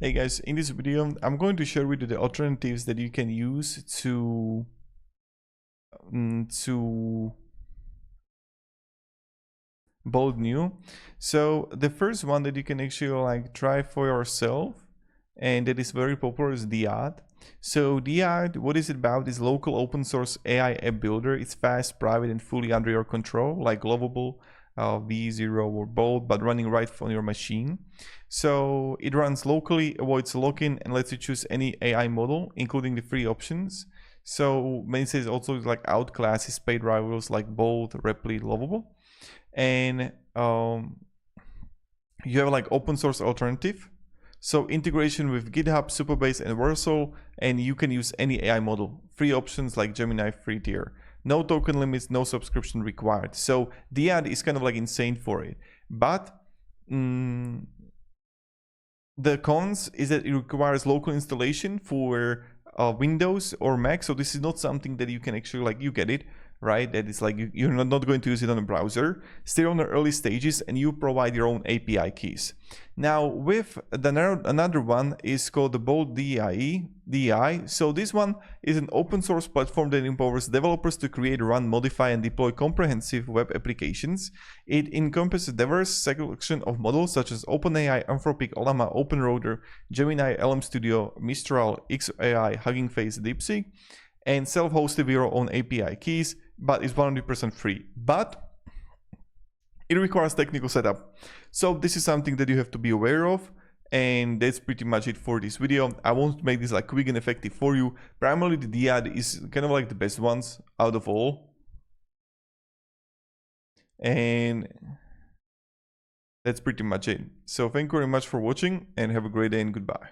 Hey guys, in this video I'm going to share with you the alternatives that you can use to Bolt.new. So the first one that you can actually like try for yourself, and that is very popular, is Diad. So Diad, what is it about? Is local open source AI app builder. It's fast, private, and fully under your control, like Lovable, V0 or Bolt, but running right on your machine. So it runs locally, avoids lock-in, and lets you choose any AI model, including the free options. So many says also like outclasses paid rivals like Bolt, Repli, Lovable. And you have like open source alternative, so integration with GitHub, Supabase, and Vercel, and you can use any AI model. Free options like Gemini free tier, no token limits, no subscription required. So the ad is kind of like insane for it, but the cons is that it requires local installation for Windows or Mac. So this is not something that you can actually like, you get it, right? That is like you're not going to use it on a browser. Still on the early stages, and you provide your own API keys. Now with another one is called the Bolt.DI. So this one is an open source platform that empowers developers to create, run, modify, and deploy comprehensive web applications. It encompasses a diverse selection of models such as OpenAI, Anthropic, Llama, OpenRouter, Gemini, LM Studio, Mistral, XAI, Hugging Face, DeepSeek, and self-hosted with your own API keys, but it's 100% free. But it requires technical setup. So this is something that you have to be aware of. And that's pretty much it for this video. I won't make this like quick and effective for you. Primarily the Diad is kind of like the best ones out of all. And that's pretty much it. So thank you very much for watching, and have a great day and goodbye.